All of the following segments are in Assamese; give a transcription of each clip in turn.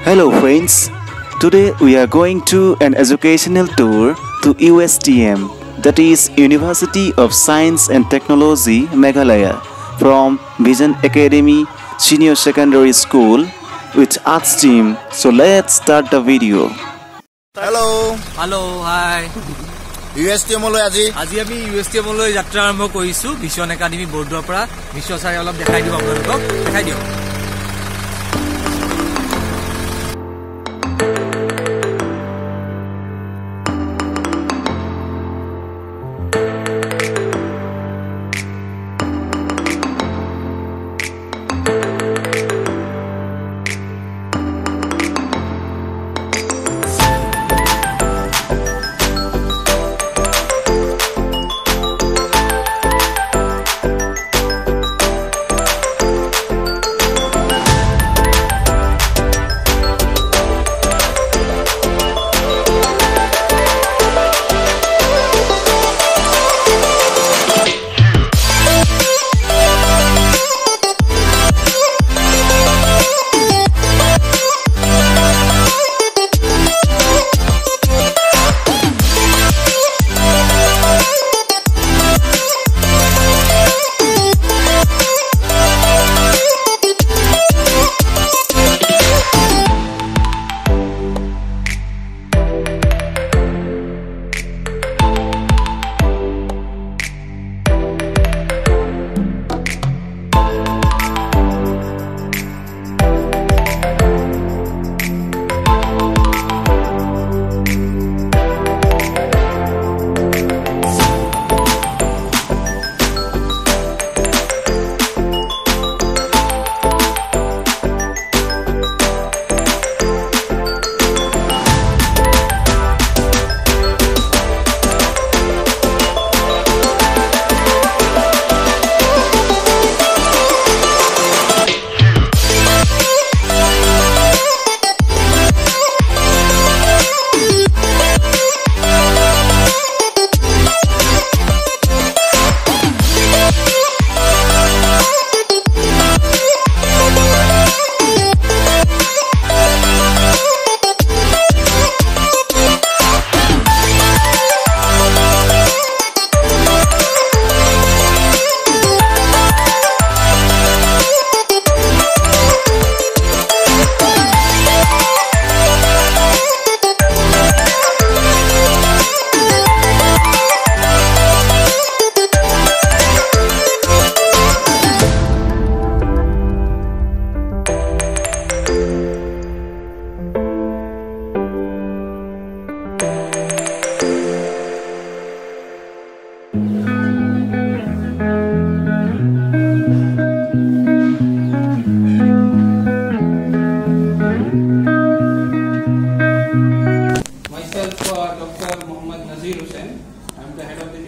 Hello friends, today we are going to an educational tour to USTM, that is University of Science and Technology Meghalaya, from Vision Academy Senior Secondary School with arts team. So let's start the video. Hello, hi. USTM আজি আমি USTM লৈ যাত্ৰা আৰম্ভ কৰিছো ভিজন একাডেমি বৰ্ডৰ পৰা বিশ্ব চাই অলপ দেখাই দিও আপোনালোকক দেখাই দিও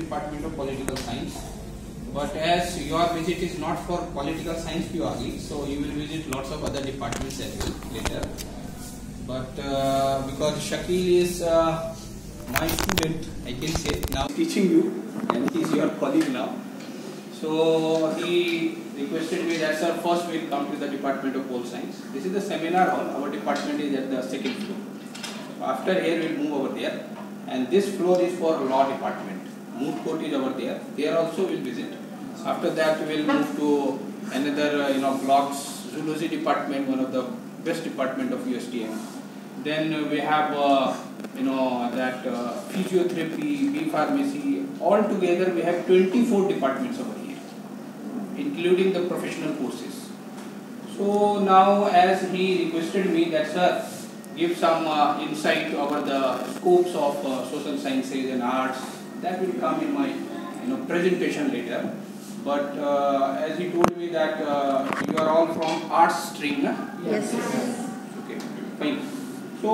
Department of Political Science, but as your visit is not for political science purely, so you will visit lots of other departments as well later. But because Shakil is my student, I can say, now teaching you, and he is your colleague now, so he requested me that sir, first we will come to the Department of Pol Science. This is the seminar hall. Our department is at the second floor. After here we will move over there, and this floor is for law department. Moot court is over there. There also we will visit. After that we will move to another blocks, zoology department, one of the best department of USTM. Then we have that physiotherapy, bee pharmacy. All together we have 24 departments over here, including the professional courses. So now, as he requested me that sir, give some insight over the scopes of social sciences and arts. That will come in my presentation later. But as he told me that you are all from arts stream, na? Yes. Okay, fine. So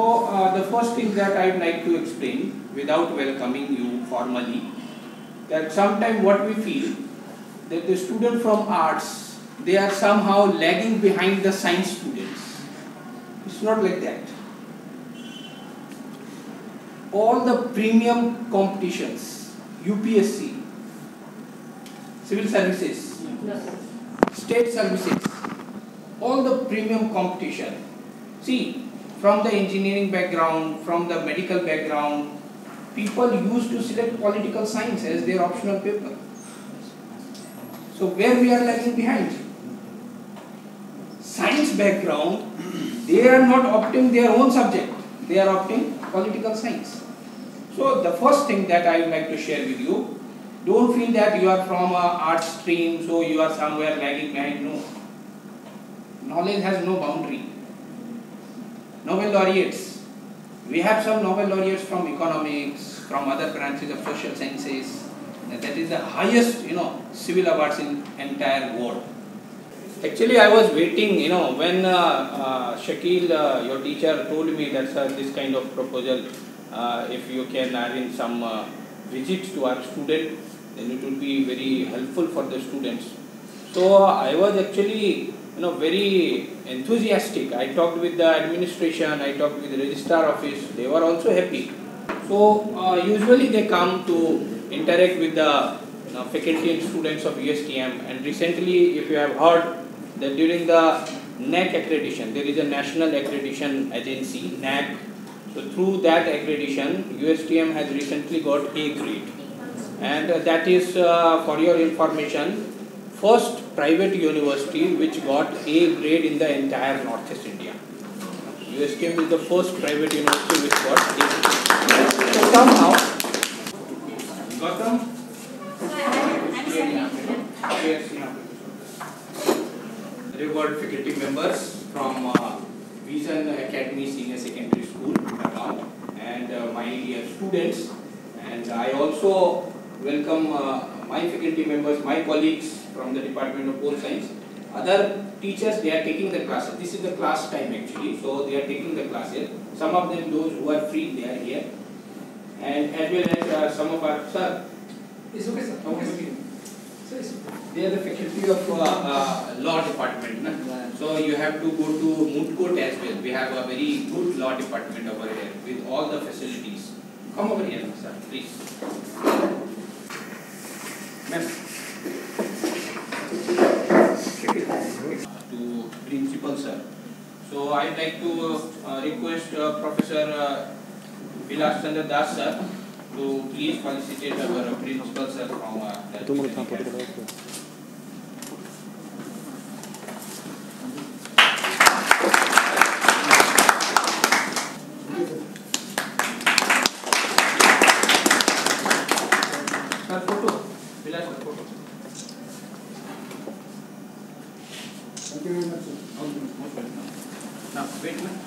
the first thing that I would like to explain, without welcoming you formally, that sometimes what we feel that the student from arts, they are somehow lagging behind the science students. It's not like that. All the premium competitions, UPSC, civil services, state services, all the premium competition. See, from the engineering background, from the medical background, people used to select political science as their optional paper. So where we are lagging behind? Science background, they are not opting their own subject, they are opting political science. So the first thing that I would like to share with you, don't feel that you are from a art stream, so you are somewhere lagging behind. No. Knowledge has no boundary. Nobel laureates. We have some Nobel laureates from economics, from other branches of social sciences. And that is the highest, civil awards in entire world. Actually, I was waiting, when Shakil, your teacher, told me that sir, this kind of proposal, if you can arrange some visits to our student, then it will be very helpful for the students. So I was actually, very enthusiastic. I talked with the administration, I talked with the registrar office. They were also happy. So usually they come to interact with the faculty and students of USTM. And recently, if you have heard, that during the NAC accreditation, there is a National Accreditation Agency, NAC. So through that accreditation, USTM has recently got A grade. And that is, for your information, first private university which got A grade in the entire Northeast India. USTM is the first private university which got A grade. So somehow, got them? Reward faculty members from Vision Academy Senior Secondary School around, and my students, and I also welcome my faculty members, my colleagues from the Department of Pole Science. Other teachers, they are taking the classes. This is the class time actually, so they are taking the classes. Some of them, those who are free, they are here, and as well as some of our sir. It's okay, sir. Okay. They are the faculty of law department. Na? So you have to go to moot court as well. We have a very good law department over here with all the facilities. Come over here, sir, please. To principal, sir. So I would like to request Professor Vilas Chandra Das, sir, to please felicitate our principal, sir, from Thank you very much, sir. Now, wait a minute.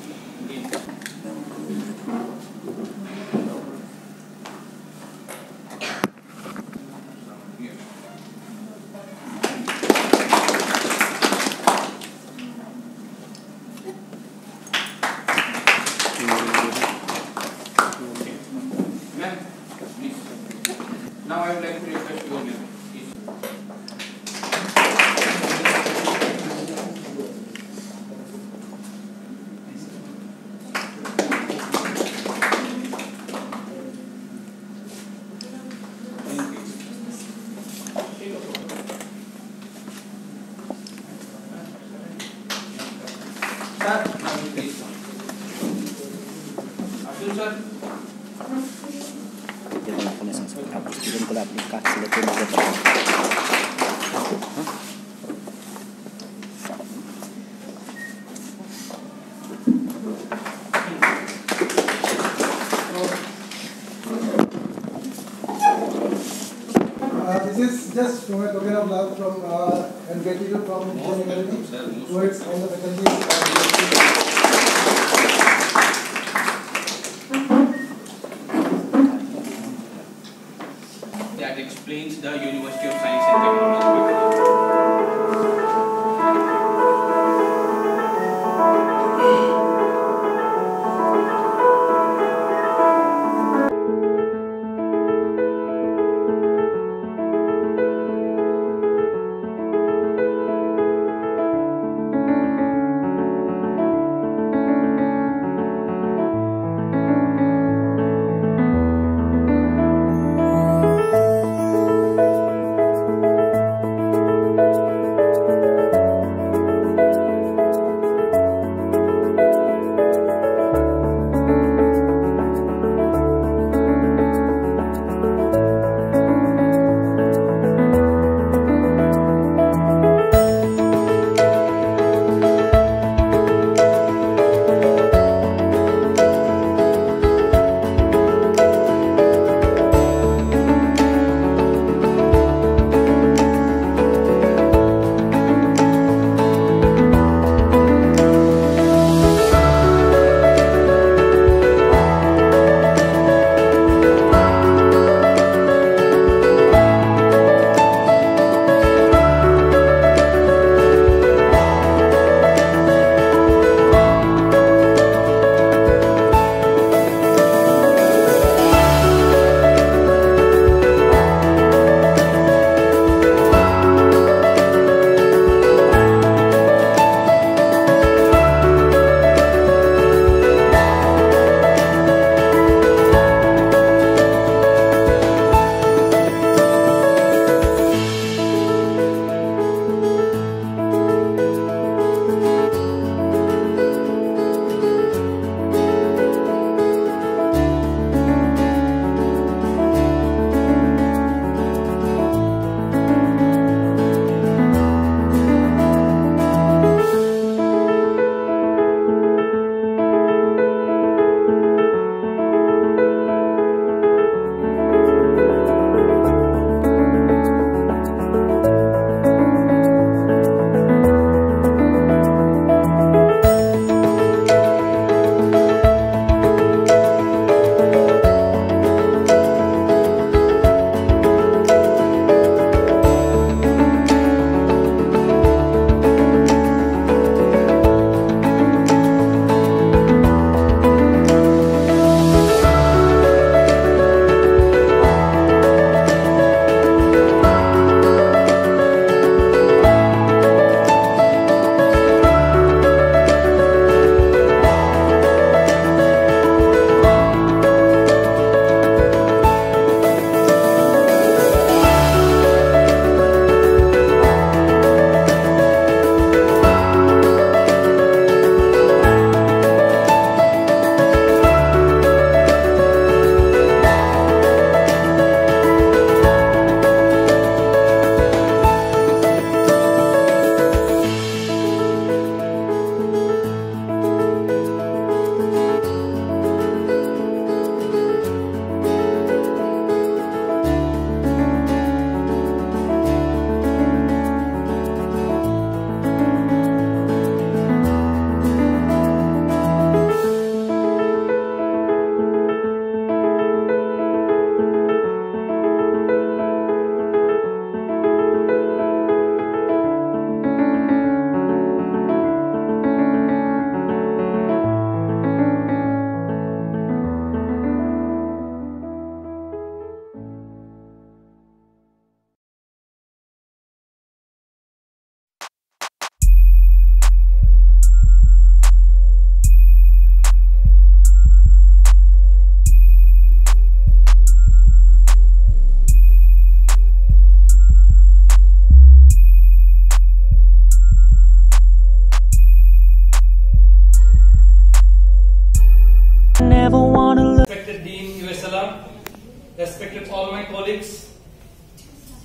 Ma'am, please. Now I would like to request your name, please. Sir, now you please. Abdul sir. Student को अपनी काट से लेकर मुझे This is just from a token of love from and gratitude from the community towards all the faculty. That explains the University of Science and Technology. respected all my colleagues,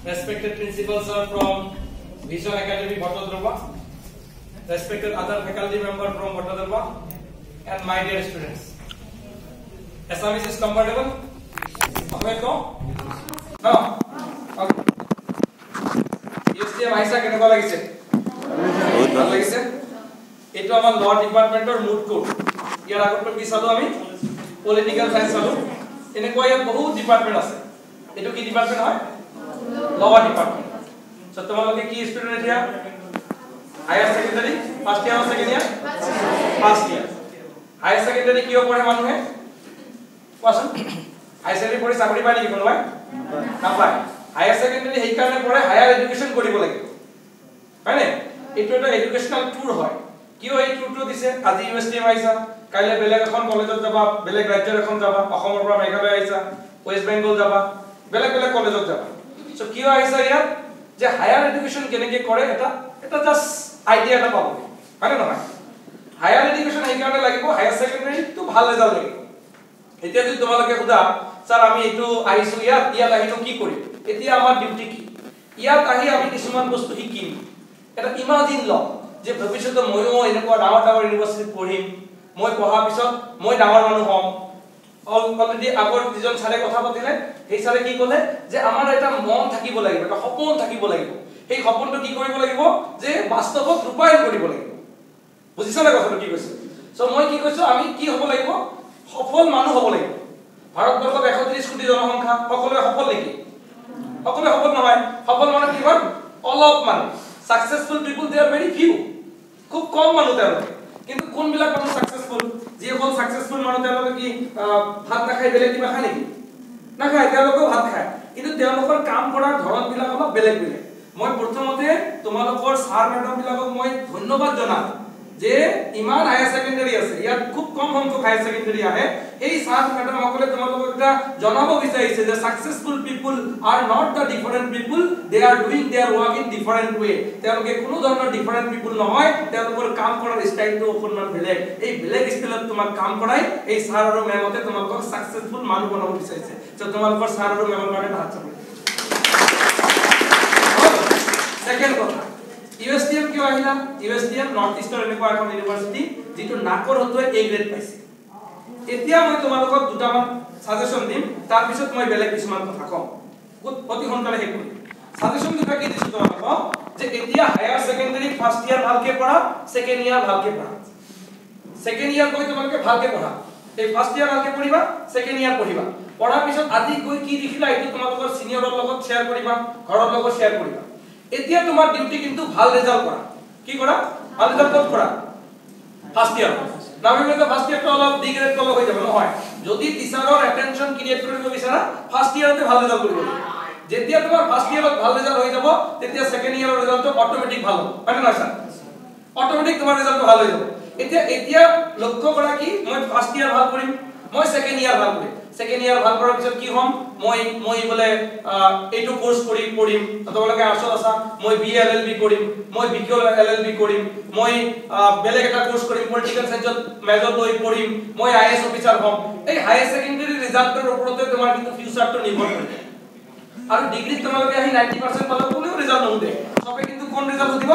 respected principal sir from Vision Academy Bhattacharya, respected other faculty member from Bhattacharya, and my dear students. Assamese is comfortable? Okay, go? No? Okay. USTM Aisa কেনেকুৱা লাগিছে? ভাল লাগিছে? এইটো আমাৰ ল ডিপাৰ্টমেন্টৰ মুড কোড। ইয়াৰ আগত কি চালো আমি? পলিটিক্যাল সায়েন্স চালো। এনেকুৱা ইয়াত বহুত ডিপাৰ্টমেন্ট আছে। এইটো কি ডিপাৰ্টমেন্ট হয়? ল ডিপাৰ্টমেন্ট। সো তোমালোকে কি ষ্টুডেন্ট এতিয়া? হায়াৰ সেকেন্ডাৰী ফাৰ্স্ট ইয়াৰ সেকেন্ড ইয়াৰ? ফাৰ্স্ট ইয়াৰ। হায়াৰ সেকেন্ডাৰী কিয় পঢ়ে মানুহে? কোৱাচোন। হায়াৰ সেকেন্ডাৰী পঢ়ি চাকৰি পায় নেকি কোনোবাই? নাপায়। হায়াৰ সেকেন্ডাৰী সেই কাৰণে পঢ়ে হায়াৰ এডুকেশ্যন কৰিব লাগিব। হয়নে? এইটো এটা এডুকেশনাল টুৰ হয়। কিয় এই টুৰটো দিছে? আজি ইউএসটিএম আইছা, কাইলে বেলেগ এখন কলেজত যাবা, বেলেগ ৰাজ্যৰ এখন যাবা, অসমৰ পৰা মেঘালয় আইছা, ওয়েস্ট বেংগল যাবা, বেলেগ বেলেগ কলেজত যাবা। সো কিয় আইছা ইয়াত? যে হায়াৰ এডুকেশ্যন কেনেকৈ কৰে এটা জাস্ট আইডিয়া এটা পাব। হয়নে নহয়? হায়াৰ এডুকেশ্যন এই কাৰণে লাগিব, হায়াৰ সেকেন্ডাৰীটো ভাল ৰিজাল্ট লাগিব। এতিয়া যদি তোমালোকে সোধা, স্যাৰ আমি এইটো আহিছো ইয়াত আহিনো কি কৰিম? এতিয়া আমাৰ ডিউটি কি? ইয়াত আহি আমি কিছুমান বস্তু শিকিম। এটা ইমাজিন ল যে ভৱিষ্যতে ময়ো এনেকুৱা ডাঙৰ ইউনিভাৰ্চিটিত পঢ়িম, মই পঢ়াৰ পিছত মই ডাঙৰ মানুহ হ'ম। অলৰেডি আগৰ যিজন ছাৰে কথা পাতিলে, সেই ছাৰে কি ক'লে যে আমাৰ এটা মন থাকিব লাগিব, এটা সপোন থাকিব লাগিব। সেই সপোনটো কি কৰিব লাগিব? যে বাস্তৱত ৰূপায়ণ কৰিব লাগিব। বুজিছানে কথাটো কি কৈছে? সো মই কি কৈছো, আমি কি হ'ব লাগিব? সফল মানুহ হ'ব লাগিব। ভাৰতবৰ্ষত 130 কোটি জনসংখ্যা, সকলোৱে সফল নেকি? সকলোৱে সফল নহয়। সফল মানুহ কি হয়? অলপ মানুহ। Successful people they are very few, খুব কম মানুহ তেওঁলোকে। কিন্তু কোনবিলাক মানুহ সাকসেসফুল? যিসকল সাকসেসফুল মানুহ তেওঁলোকে কি ভাত নাখায়, বেলেগ কিবা খায় নেকি? নাখায়, তেওঁলোকেও ভাত খায়। কিন্তু তেওঁলোকৰ কাম কৰাৰ ধৰণবিলাক অলপ বেলেগ বেলেগ। মই প্ৰথমতে তোমালোকৰ ছাৰ মেডাম বিলাকক মই ধন্যবাদ জনাম যে ইমান হায়াৰ সেকেন্ডাৰী আছে, ইয়াত খুব কম সংখ্যক হায়াৰ সেকেন্ডাৰী আহে। এই ছাৰ মেডাম সকলে তোমালোকক এটা জনাব বিচাৰিছে যে successful people are not the different people, they are doing their work in different way. তেওঁলোকে কোনো ধৰণৰ ডিফাৰেন্ট পিপল নহয়, তেওঁলোকৰ কাম কৰাৰ ষ্টাইলটো অকণমান বেলেগ। এই বেলেগ ষ্টাইলত তোমাক কাম কৰাই এই ছাৰ আৰু মেমতে তোমালোকক সাকসেসফুল মানুহ বনাব বিচাৰিছে। তো তোমালোকৰ ছাৰ আৰু মেমৰ কাৰণে হাত চাপৰি। সেকেন্ড কথা, ইউএসটিএম কিয় আহিলা? ইউএসটিএম নৰ্থ ইষ্টৰ এনেকুৱা এখন ইউনিভাৰ্চিটি যিটো নাকৰ হতুৱাই এ গ্ৰেড পাইছে। এতিয়া মই তোমালোকক দুটামান সাজেশন দিম, তাৰ পিছত মই বেলেগ কিছুমান কথা কম। অতি সোনকালে শেষ কৰিম। সাজেশন দুটা কি দিছো তোমালোকক? যে এতিয়া হায়াৰ সেকেন্ডাৰী ফাৰ্স্ট ইয়াৰ ভালকে পঢ়া, সেকেন্ড ইয়াৰ ভালকে পঢ়া। সেকেন্ড ইয়াৰ গৈ তোমালোকে ভালকে পঢ়া। এই ফাৰ্স্ট ইয়াৰ ভালকে পঢ়িবা, সেকেন্ড ইয়াৰ পঢ়িবা। পঢ়াৰ পিছত আজি গৈ কি দেখিলা এইটো তোমালোকৰ সিনিয়ৰৰ লগত শেয়াৰ কৰিবা, ঘৰৰ লগত শেয়াৰ কৰিবা। এতিয়া তোমাৰ ডিউটি কিন্তু ভাল ৰিজাল্ট কৰা। কি কৰা? ভাল ৰিজাল্ট কৰা ফাৰ্স্ট ইয়াৰ। নামিলে ফাৰ্স্ট ইয়াৰটো অলপ ডি গ্ৰেড কল হৈ যাব নহয়। যদি টিচাৰৰ এটেনশন ক্ৰিয়েট কৰিব বিচাৰা, ফাৰ্স্ট ইয়াৰতে ভাল ৰিজাল্ট কৰিব। যেতিয়া তোমাৰ ফাৰ্স্ট ইয়াৰত ভাল ৰিজাল্ট হৈ যাব, তেতিয়া সেকেন্ড ইয়াৰৰ ৰিজাল্টটো অটোমেটিক ভাল হ'ব। হয় নে নহয় স্যাৰ? অটোমেটিক তোমাৰ ৰিজাল্টটো ভাল হৈ যাব। এতিয়া লক্ষ্য কৰা কি? মই ফাৰ্স্ট ইয়াৰ ভাল কৰিম, মই সেকেন্ড ইয়াৰ ভাল কৰিম। সেকেন্ড ইয়াৰ ভাল কৰাৰ পিছত কি হ'ম? মই বলে এইটো কোৰ্স পঢ়িম। তোমালোকে আশা আছা মই বিএ এলএলবি কৰিম, মই বিকিউ এলএলবি কৰিম, মই বেলেগ এটা কোৰ্স কৰিম, পলিটিক্যাল সায়েন্সত মেজৰ লৈ পঢ়িম, মই আইএএস অফিচাৰ হ'ম। এই হায়াৰ সেকেন্ডাৰী ৰিজাল্টৰ ওপৰতে তোমাৰ কিন্তু ফিউচাৰটো নিৰ্ভৰ কৰে। আৰু ডিগ্ৰী তোমালোকে আহি 90% পালে কোনেও ৰিজাল্ট নোদে। সবে কিন্তু কোন ৰিজাল্ট দিব?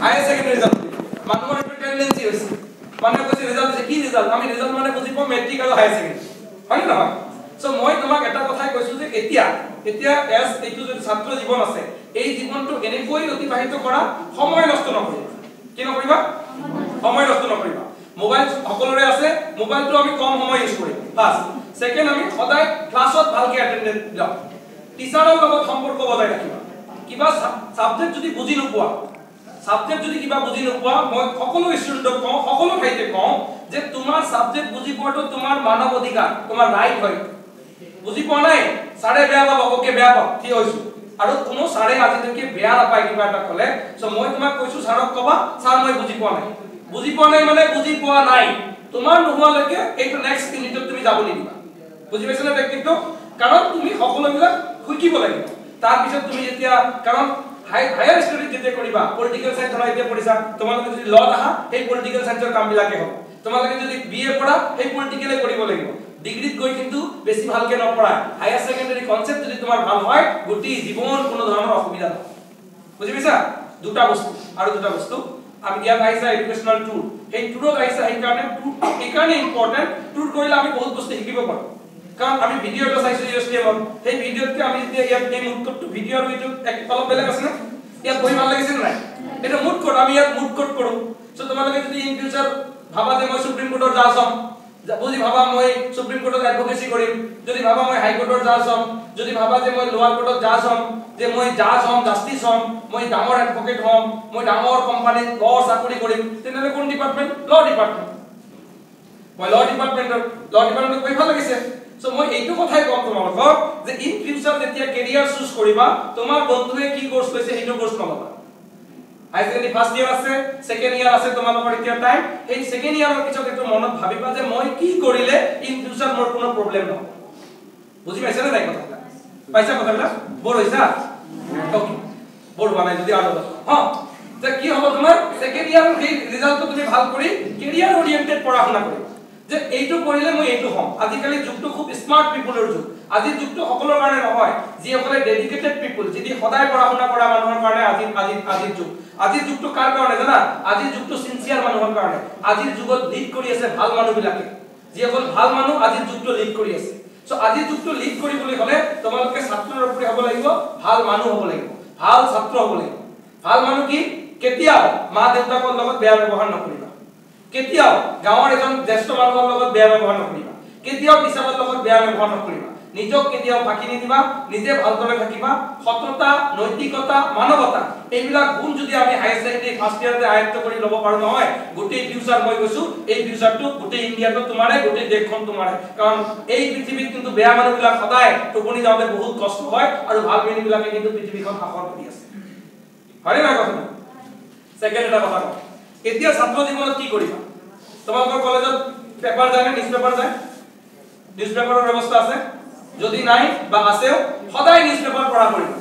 হায়াৰ সেকেন্ডাৰী ৰিজাল্ট দিব। মানুহৰ এটা টেন্ডেন্সি হৈছে, মানে কৈছে ৰিজাল্ট কি ৰিজাল্ট? আমি ৰিজাল্ট মানে বুজি পাওঁ মেট্ৰিক আৰু হায়াৰ সেকেন্ডাৰী। হয় না? সো মই তোমাক এটা কথাই কৈছো যে এতিয়া এস এইটো যে ছাত্ৰ জীৱন আছে, এই জীৱনটো এনেকৈ অতিবাহিত কৰা, সময় নষ্ট নকৰিবা। কি নকৰিবা? সময় নষ্ট নকৰিবা। মোবাইল সকলোৰে আছে, মোবাইলটো আমি কম সময় ইউজ কৰিম। ফাৰ্স্ট। সেকেন্ড, আমি সদায় ক্লাছত ভালকে এটেন্ডেন্স দিওঁ। টিচাৰৰ লগত সম্পৰ্ক বজাই ৰাখিবা। কিবা সাবজেক্ট যদি বুজি নোপোৱা, মই সকলো ষ্টুডেণ্টক কওঁ, সকলো ঠাইতে কওঁ যে তোমাৰ সাবজেক্ট বুজি পোৱাটো তোমাৰ মানৱ অধিকাৰ, তোমাৰ ৰাইট হয়। বুজি পোৱা নাই, ছাৰে বেয়া পাব, ওকে বেয়া পাব, ঠিক হৈছো। আৰু কোনো ছাৰে আজিলৈকে বেয়া নাপায় কিবা এটা ক'লে। সো মই তোমাক কৈছো, ছাৰক কবা, ছাৰ মই বুজি পোৱা নাই। বুজি পোৱা নাই মানে বুজি পোৱা নাই। তোমাৰ নোহোৱালৈকে এইটো নেক্সট ইউনিটত তুমি যাব নিদিবা। বুজি পাইছানে ব্যক্তিত্ব? কাৰণ তুমি সকলোবিলাক শিকিব লাগিব। তাৰ পিছত তুমি যেতিয়া, কাৰণ হায়াৰ ষ্টডি যেতিয়া কৰিবা, পলিটিক্যাল সায়েন্স ধৰা এতিয়া পঢ়িছা, তোমালোকে যদি ল আহা, সেই পলিটিক্যাল সায়েন্সৰ কামবিলাকে হ'ব। তোমালোকে যদি বিএ পঢ়া, সেই পলিটিক্যালে কৰিব লাগিব। ডিগ্ৰীত গৈ কিন্তু বেছি ভালকে নপঢ়ায় হায়াৰ সেকেন্ডাৰী কনসেপ্ট যদি তোমাৰ ভাল হয় গুটি জীৱন কোনো ধৰণৰ অসুবিধা নহয় বুজি পাইছা দুটা বস্তু আৰু দুটা বস্তু আমি ইয়াত আইছা এডুকেশনাল টুৰ এই টুৰত আইছা এই কাৰণে ইম্পৰ্টেন্ট টুৰ কৰিলে আমি বহুত বস্তু শিকিব পাৰো কাৰণ আমি ভিডিও এটা চাইছো ইউএসটিএম সেই ভিডিওতে আমি যেতিয়া ইয়াত এই মুড কোডটো ভিডিও আৰু এইটো এক অলপ বেলেগ আছে না ইয়াত বহি ভাল লাগিছে নাই এটা মুড কোড আমি ইয়াত মুড কোড কৰো সো তোমালোকে যদি ইন ফিউচাৰ ভাবা যে মই সুপ্ৰিম কোৰ্টৰ জাজ হম যদি ভাবা মই সুপ্ৰিম কোৰ্টত এডভোকেসি কৰিম যদি ভাবা মই হাই কোৰ্টৰ জাজ হম যদি ভাবা যে মই লোৱাৰ কোৰ্টত জাজ হম যে মই জাজ হম জাস্টিস হম মই ডাঙৰ এডভোকেট হম মই ডাঙৰ কোম্পানীত ল চাকৰি কৰিম তেনেহলে কোন ডিপাৰ্টমেন্ট ল ডিপাৰ্টমেন্ট মই ল ডিপাৰ্টমেন্টত গৈ ভাল লাগিছে সো মই এইটো কথাই কম তোমালোকক যে ইন ফিউচাৰ যেতিয়া কেৰিয়াৰ চুজ কৰিবা তোমাৰ বন্ধুৱে কি কোৰ্স লৈছে সেইটো কোৰ্স নলবা হাই সেকেন্ডাৰী ফাৰ্স্ট ইয়াৰ আছে সেকেন্ড ইয়াৰ আছে তোমালোকৰ এতিয়া টাইম এই সেকেন্ড ইয়াৰৰ পিছত একটু মনত ভাবিবা যে মই কি কৰিলে ইন ফিউচাৰ মোৰ কোনো প্ৰবলেম নহয় বুজি পাইছা না নাই কথাটা পাইছা কথাটা বৰ হৈছা ওকে বৰ বনাই যদি আৰু হ্যাঁ যে কি হ'ব তোমাৰ সেকেন্ড ইয়াৰৰ এই ৰিজাল্টটো তুমি ভাল কৰি কেৰিয়াৰ ওৰিয়েন্টেড পঢ়া-শুনা কৰিবা যে এইটো কৰিলে মই এইটো হম আজিকালি যুগটো খুব স্মাৰ্ট পিপলৰ যুগ আজি যুগটো সকলৰ কাৰণে নহয় যি সকলে ডেডিকেটেড পিপল যদি সদায় পঢ়া-শুনা কৰা মানুহৰ কাৰণে আজিৰ যুগ আজিৰ যুগটো কাৰ কাৰণে জানা আজিৰ যুগটো সিনসিয়াৰ মানুহৰ কাৰণে আজিৰ যুগত লিড কৰি আছে ভাল মানুহবিলাকে যি সকল ভাল মানুহ আজিৰ যুগটো লিড কৰি আছে সো আজিৰ যুগটো লিড কৰিবলৈ হলে তোমালোকে ছাত্ৰৰ ওপৰত হ'ব লাগিব ভাল মানুহ হ'ব লাগিব ভাল ছাত্ৰ হ'ব লাগিব ভাল মানুহ কি কেতিয়াও মা দেউতাকৰ লগত বেয়া ব্যৱহাৰ নকৰিবা কেতিয়াও গাঁৱৰ এজন জ্যেষ্ঠ মানুহৰ লগত বেয়া ব্যৱহাৰ নকৰিবা কেতিয়াও টিচাৰৰ লগত বেয়া ব্যৱহাৰ নকৰিবা নিজক কেতিয়াও ফাঁকি নিদিবা নিজে ভালদৰে থাকিবা সততা নৈতিকতা মানৱতা এইবিলাক গুণ যদি আমি হায়াৰ সেকেন্ডাৰী ফাৰ্স্ট ইয়াৰতে আয়ত্ত কৰি ল'ব পাৰো নহয় গোটেই ফিউচাৰ মই কৈছো এই ফিউচাৰটো গোটেই ইণ্ডিয়াটো তোমাৰে গোটেই দেশখন তোমাৰে কাৰণ এই পৃথিৱীত কিন্তু বেয়া মানুহবিলাক সদায় টোপনি যাওঁতে বহুত কষ্ট হয় আৰু ভাল মানুহবিলাকে কিন্তু পৃথিৱীখন শাসন কৰি আছে হয় না কথা সেকেন্ড এটা কথা কওঁ এতিয়া ছাত্ৰ জীৱনত কি কৰিবা তোমালোকৰ কলেজত পেপাৰ যায় নে নিউজ পেপাৰ যায় নিউজ পেপাৰৰ ব্যৱস্থা আছে যদি নাই বা আছেও সদায় নিউজ পেপাৰ পঢ়া কৰিবা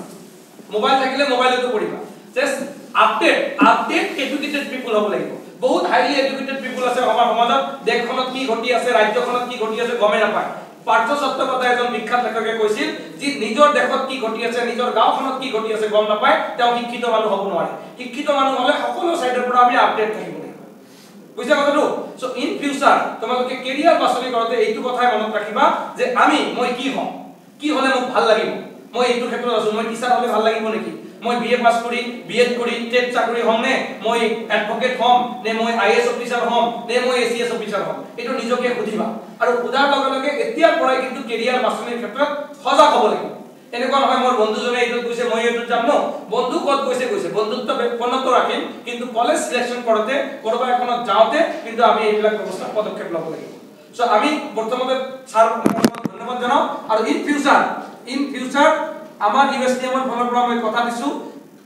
মোবাইল থাকিলে মোবাইলতো পঢ়িবা জাস্ট আপডেট এডুকেটেড পিপল হ'ব লাগিব বহুত হাইলি এডুকেটেড পিপল আছে আমাৰ সমাজত দেশখনত কি ঘটি আছে ৰাজ্যখনত কি ঘটি আছে গমে নাপায় পাৰ্থ চট্টোপাধ্যায় এজন বিখ্যাত লেখকে কৈছিল যে নিজৰ দেশত কি ঘটি আছে নিজৰ গাঁওখনত কি ঘটি আছে গম নাপায় তেওঁ শিক্ষিত মানুহ হ'ব নোৱাৰে শিক্ষিত মানুহ হলে সকলো সাইডৰ পৰা আমি আপডেট থাকিব লাগিব বুঝা কথাটো সো ইন ফিউচাৰ তোমালোকে কেৰিয়াৰ বাছনি কৰোতে এইটো কথাই মনত ৰাখিবা যে মই কি হম কি হলে মোক ভাল লাগিব মই এইটো ক্ষেত্ৰত আছো মই টিচাৰ হলে ভাল লাগিব নেকি মই বিএ পাস কৰি বিএড কৰি টেট চাকৰি হম নে মই এডভোকেট হম নে মই আইএস অফিচাৰ হম নে মই এসিএস অফিচাৰ হম এটো নিজকে সুধিবা আৰু সুধাৰ লগে লগে এতিয়াৰ পৰাই কিন্তু কেৰিয়াৰ বাছনিৰ ক্ষেত্ৰত সজাগ হ'ব লাগিব এনেকুৱা নহয় মোৰ বন্ধুজনে এইটো কৈছে মই এইটো যাম ন বন্ধু কত কৈছে বন্ধুত্ব বেপনত ৰাখিম কিন্তু কলেজ সিলেকশন কৰোতে কৰবা এখনত যাওতে কিন্তু আমি এইবিলাক ব্যৱস্থা পদক্ষেপ ল'ব লাগিব সো আমি বৰ্তমানে ছাৰ ধন্যবাদ জনাও আৰু ইন ফিউচাৰ আমাৰ ইউএসটিএমৰ ফালৰ পৰা মই কথা দিছো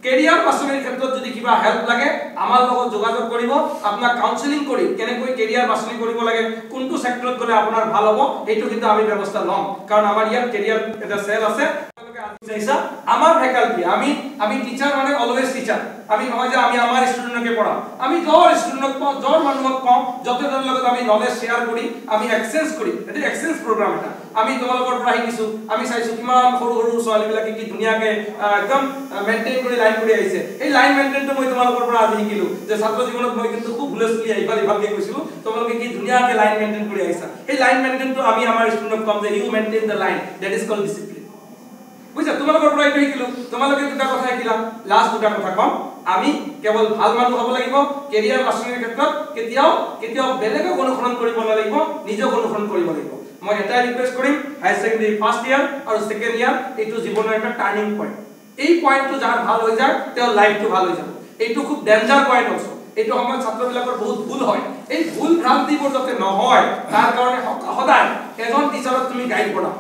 কেৰিয়াৰ বাছনিৰ ক্ষেত্ৰত যদি কিবা হেল্প লাগে আমাৰ লগত যোগাযোগ কৰিব আপোনাক কাউন্সেলিং কৰি কেনেকৈ কেৰিয়াৰ বাছনি কৰিব লাগে কোনটো সেক্টৰত গলে আপোনাৰ ভাল হ'ব এইটো কিন্তু আমি ব্যৱস্থা লম কাৰণ আমাৰ ইয়াত কেৰিয়াৰ এটা সেল আছে আমার ফ্যাকাল্টি আমি টিচার মানে অলওয়েজ টিচার আমি নহয় যে আমি আমার স্টুডেন্টকে পড়াম আমি জর স্টুডেন্টক জর মানুহক কম যতজনৰ লগত আমি নলেজ শেয়াৰ কৰি আমি এক্সচেঞ্জ কৰি এটা এক্সচেঞ্জ প্ৰগ্ৰাম এটা আমি তোমালোকৰ পৰা শিকিছো আমি চাইছো কিমান সৰু ছোৱালী বিলাকে কি ধুনিয়াকে একদম মেইনটেইন কৰি লাইন কৰি আহিছে এই লাইন মেইনটেইনটো মই তোমালোকৰ পৰা আজি শিকিলো যে ছাত্ৰ জীৱনত মই কিন্তু খুব ভুলস্লি ভালকে কৈছিলো তোমালোকে কি ধুনিয়াকে লাইন মেইনটেইন কৰি আহিছা এই লাইন মেইনটেইনটো আমি আমাৰ স্টুডেন্টক কম যে you maintain the line that is called discipline বুঝা তোমালোকৰ পৰা এইটো শিকিলো তোমালোকে দুটা কথা শিকিলা লাষ্ট দুটা কথা কম আমি কেৱল ভাল মানুহ হ'ব লাগিব কেৰিয়াৰ বাছনিৰ ক্ষেত্ৰত কেতিয়াও বেলেগক অনুসৰণ কৰিব নালাগিব নিজক অনুসৰণ কৰিব লাগিব মই এটা ৰিকুৱেষ্ট কৰিম হায়াৰ সেকেন্ডাৰী ফাৰ্স্ট ইয়াৰ আৰু সেকেন্ড ইয়াৰ এইটো জীৱনৰ এটা টাৰ্নিং পইণ্ট এই পইণ্টটো যাৰ ভাল হৈ যায় তেওঁৰ লাইফটো ভাল হৈ যাব এইটো খুব ডেঞ্জাৰ পইণ্ট আছে এইটো সময়ত ছাত্ৰবিলাকৰ বহুত ভুল হয় এই ভুল ভ্ৰান্তিবোৰ যাতে নহয় তাৰ কাৰণে সদায় এজন টিচাৰক তুমি গাইড কৰা